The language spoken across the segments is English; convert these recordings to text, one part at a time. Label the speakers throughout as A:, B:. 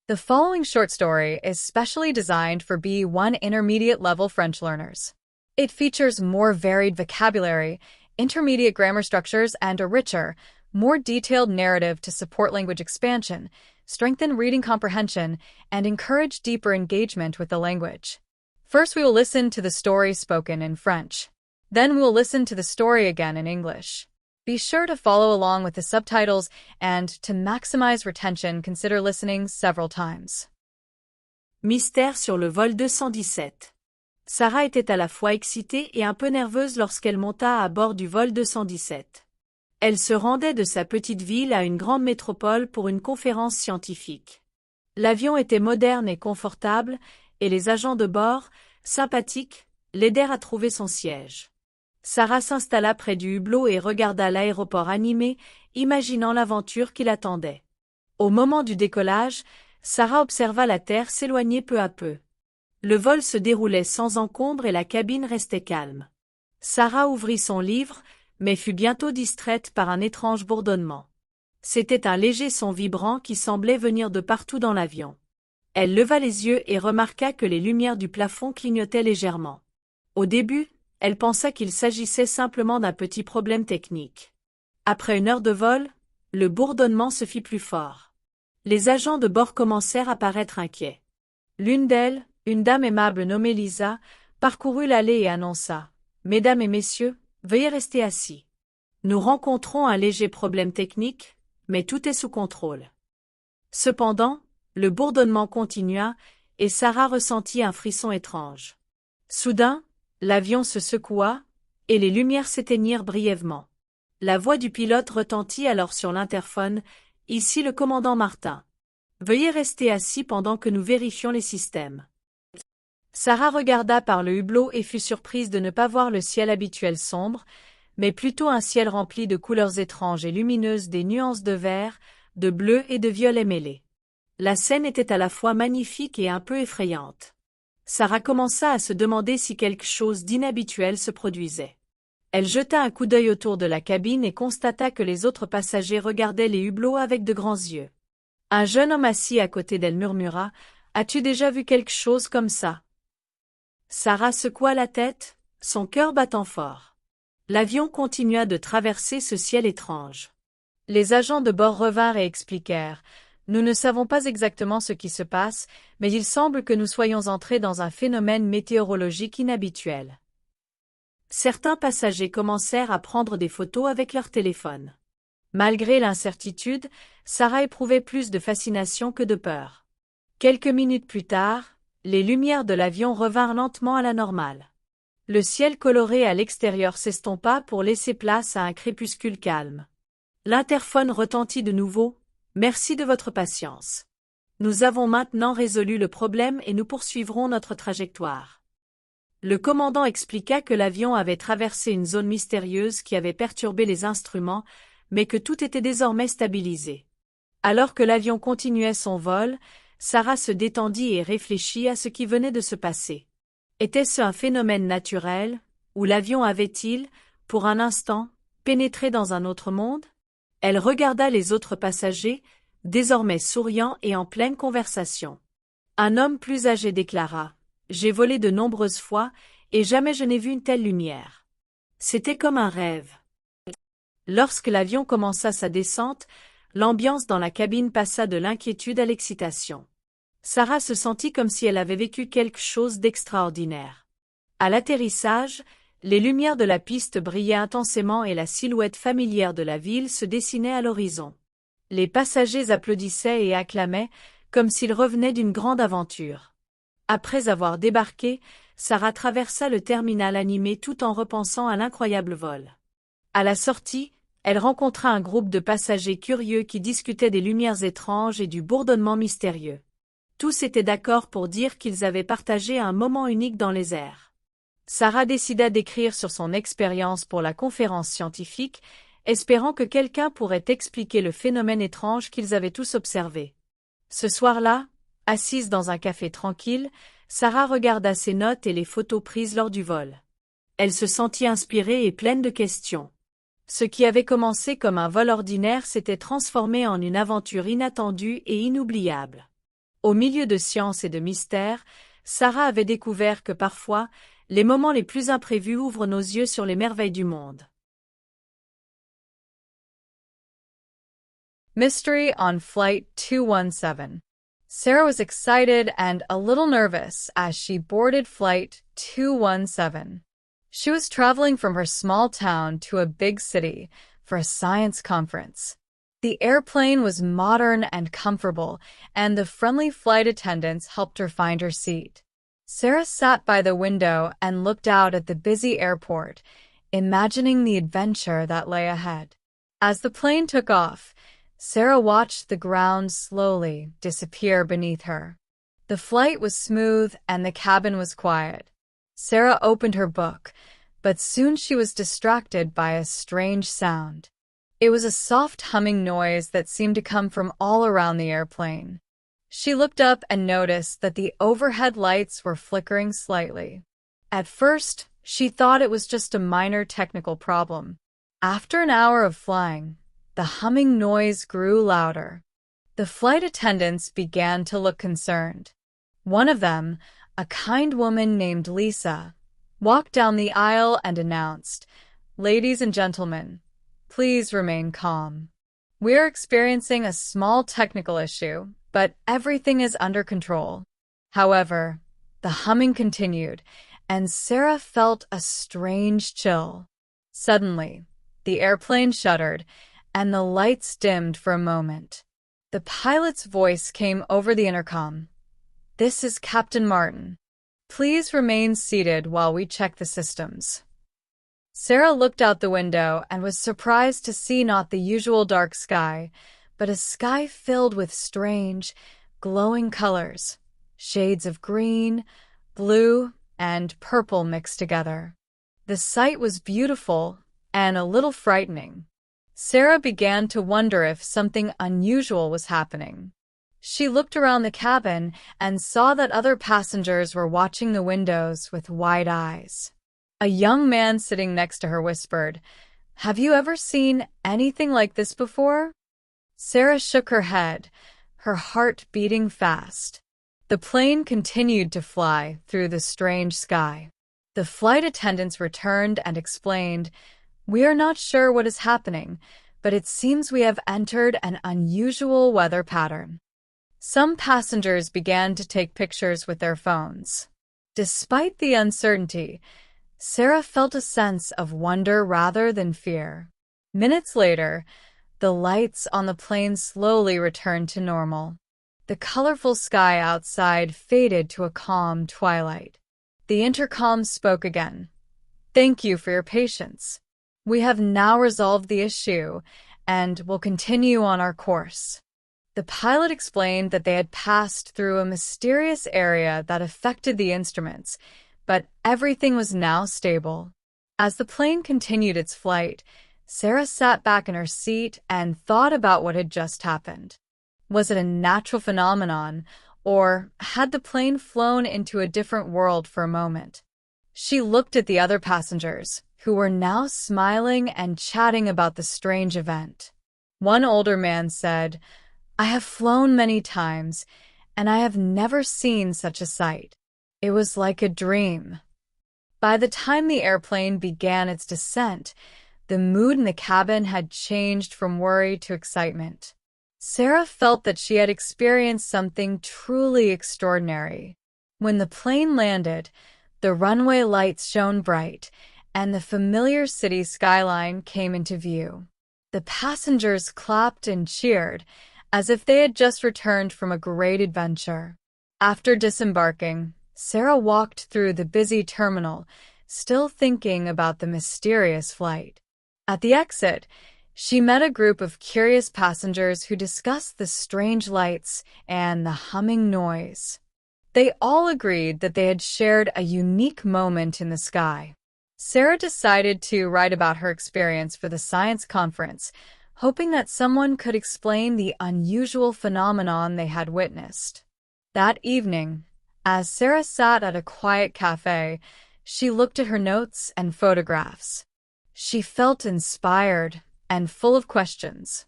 A: The following short story is specially designed for B1 intermediate level French learners. It features more varied vocabulary, intermediate grammar structures, and a richer, more detailed narrative to support language expansion, strengthen reading comprehension, and encourage deeper engagement with the language. First, we will listen to the story spoken in French. Then we will listen to the story again in English. Be sure to follow along with the subtitles and, to maximize retention, consider listening several times.
B: Mystère sur le vol 217. Sarah était à la fois excitée et un peu nerveuse lorsqu'elle monta à bord du vol 217. Elle se rendait de sa petite ville à une grande métropole pour une conférence scientifique. L'avion était moderne et confortable, et les agents de bord, sympathiques, l'aidèrent à trouver son siège. Sarah s'installa près du hublot et regarda l'aéroport animé, imaginant l'aventure qui l'attendait. Au moment du décollage, Sarah observa la Terre s'éloigner peu à peu. Le vol se déroulait sans encombre et la cabine restait calme. Sarah ouvrit son livre, mais fut bientôt distraite par un étrange bourdonnement. C'était un léger son vibrant qui semblait venir de partout dans l'avion. Elle leva les yeux et remarqua que les lumières du plafond clignotaient légèrement. Au début, elle pensa qu'il s'agissait simplement d'un petit problème technique. Après 1 heure de vol, le bourdonnement se fit plus fort. Les agents de bord commencèrent à paraître inquiets. L'une d'elles, une dame aimable nommée Lisa, parcourut l'allée et annonça « Mesdames et messieurs, veuillez rester assis. Nous rencontrons un léger problème technique, mais tout est sous contrôle. » Cependant, le bourdonnement continua, et Sarah ressentit un frisson étrange. Soudain, l'avion se secoua, et les lumières s'éteignirent brièvement. La voix du pilote retentit alors sur l'interphone, « Ici le commandant Martin. Veuillez rester assis pendant que nous vérifions les systèmes. » Sarah regarda par le hublot et fut surprise de ne pas voir le ciel habituel sombre, mais plutôt un ciel rempli de couleurs étranges et lumineuses, des nuances de vert, de bleu et de violet mêlés. La scène était à la fois magnifique et un peu effrayante. Sarah commença à se demander si quelque chose d'inhabituel se produisait. Elle jeta un coup d'œil autour de la cabine et constata que les autres passagers regardaient les hublots avec de grands yeux. Un jeune homme assis à côté d'elle murmura « As-tu déjà vu quelque chose comme ça ?» Sarah secoua la tête, son cœur battant fort. L'avion continua de traverser ce ciel étrange. Les agents de bord revinrent et expliquèrent « Nous ne savons pas exactement ce qui se passe, mais il semble que nous soyons entrés dans un phénomène météorologique inhabituel. » Certains passagers commencèrent à prendre des photos avec leur téléphone. Malgré l'incertitude, Sarah éprouvait plus de fascination que de peur. Quelques minutes plus tard, les lumières de l'avion revinrent lentement à la normale. Le ciel coloré à l'extérieur s'estompa pour laisser place à un crépuscule calme. L'interphone retentit de nouveau. « Merci de votre patience. Nous avons maintenant résolu le problème et nous poursuivrons notre trajectoire. » Le commandant expliqua que l'avion avait traversé une zone mystérieuse qui avait perturbé les instruments, mais que tout était désormais stabilisé. Alors que l'avion continuait son vol, Sarah se détendit et réfléchit à ce qui venait de se passer. Était-ce un phénomène naturel, ou l'avion avait-il, pour un instant, pénétré dans un autre monde? Elle regarda les autres passagers, désormais souriants et en pleine conversation. Un homme plus âgé déclara « J'ai volé de nombreuses fois, et jamais je n'ai vu une telle lumière. C'était comme un rêve. » Lorsque l'avion commença sa descente, l'ambiance dans la cabine passa de l'inquiétude à l'excitation. Sarah se sentit comme si elle avait vécu quelque chose d'extraordinaire. À l'atterrissage, les lumières de la piste brillaient intensément et la silhouette familière de la ville se dessinait à l'horizon. Les passagers applaudissaient et acclamaient, comme s'ils revenaient d'une grande aventure. Après avoir débarqué, Sarah traversa le terminal animé tout en repensant à l'incroyable vol. À la sortie, elle rencontra un groupe de passagers curieux qui discutaient des lumières étranges et du bourdonnement mystérieux. Tous étaient d'accord pour dire qu'ils avaient partagé un moment unique dans les airs. Sarah décida d'écrire sur son expérience pour la conférence scientifique, espérant que quelqu'un pourrait expliquer le phénomène étrange qu'ils avaient tous observé. Ce soir-là, assise dans un café tranquille, Sarah regarda ses notes et les photos prises lors du vol. Elle se sentit inspirée et pleine de questions. Ce qui avait commencé comme un vol ordinaire s'était transformé en une aventure inattendue et inoubliable. Au milieu de science et de mystère, Sarah avait découvert que parfois, les moments les plus imprévus ouvrent nos yeux sur les merveilles du monde.
A: Mystery on Flight 217. Sarah was excited and a little nervous as she boarded Flight 217. She was traveling from her small town to a big city for a science conference. The airplane was modern and comfortable, and the friendly flight attendants helped her find her seat. Sarah sat by the window and looked out at the busy airport, imagining the adventure that lay ahead. As the plane took off, Sarah watched the ground slowly disappear beneath her. The flight was smooth and the cabin was quiet. Sarah opened her book, but soon she was distracted by a strange sound. It was a soft humming noise that seemed to come from all around the airplane. She looked up and noticed that the overhead lights were flickering slightly. At first, she thought it was just a minor technical problem. After an hour of flying, the humming noise grew louder. The flight attendants began to look concerned. One of them, a kind woman named Lisa, walked down the aisle and announced, "Ladies and gentlemen, please remain calm. We're experiencing a small technical issue, but everything is under control." However, the humming continued, and Sarah felt a strange chill. Suddenly, the airplane shuddered, and the lights dimmed for a moment. The pilot's voice came over the intercom. "This is Captain Martin. Please remain seated while we check the systems." Sarah looked out the window and was surprised to see not the usual dark sky, but a sky filled with strange, glowing colors, shades of green, blue, and purple mixed together. The sight was beautiful and a little frightening. Sarah began to wonder if something unusual was happening. She looked around the cabin and saw that other passengers were watching the windows with wide eyes. A young man sitting next to her whispered, "Have you ever seen anything like this before?" Sarah shook her head, her heart beating fast. The plane continued to fly through the strange sky. The flight attendants returned and explained, "We are not sure what is happening, but it seems we have entered an unusual weather pattern." Some passengers began to take pictures with their phones. Despite the uncertainty, Sarah felt a sense of wonder rather than fear. Minutes later, the lights on the plane slowly returned to normal. The colorful sky outside faded to a calm twilight. The intercom spoke again. "Thank you for your patience. We have now resolved the issue and will continue on our course." The pilot explained that they had passed through a mysterious area that affected the instruments, but everything was now stable. As the plane continued its flight, Sarah sat back in her seat and thought about what had just happened. Was it a natural phenomenon, or had the plane flown into a different world for a moment? She looked at the other passengers, who were now smiling and chatting about the strange event. One older man said, "I have flown many times, and I have never seen such a sight. It was like a dream." By the time the airplane began its descent, the mood in the cabin had changed from worry to excitement. Sarah felt that she had experienced something truly extraordinary. When the plane landed, the runway lights shone bright, and the familiar city skyline came into view. The passengers clapped and cheered, as if they had just returned from a great adventure. After disembarking, Sarah walked through the busy terminal, still thinking about the mysterious flight. At the exit, she met a group of curious passengers who discussed the strange lights and the humming noise. They all agreed that they had shared a unique moment in the sky. Sarah decided to write about her experience for the science conference, hoping that someone could explain the unusual phenomenon they had witnessed. That evening, as Sarah sat at a quiet cafe, she looked at her notes and photographs. She felt inspired and full of questions.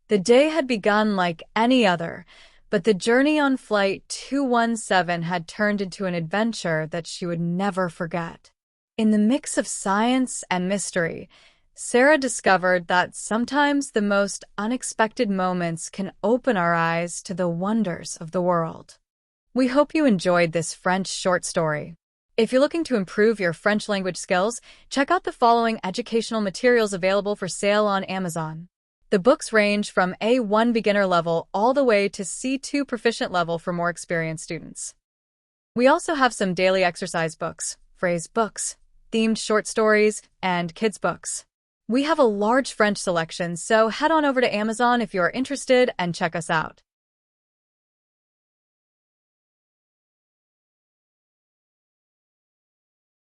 A: The day had begun like any other, But the journey on Flight 217 had turned into an adventure that she would never forget. In the mix of science and mystery, Sarah discovered that sometimes the most unexpected moments can open our eyes to the wonders of the world. We hope you enjoyed this French short story. If you're looking to improve your French language skills, check out the following educational materials available for sale on Amazon. The books range from A1 beginner level all the way to C2 proficient level for more experienced students. We also have some daily exercise books, phrase books, themed short stories, and kids books. We have a large French selection, so head on over to Amazon if you are interested and check us out.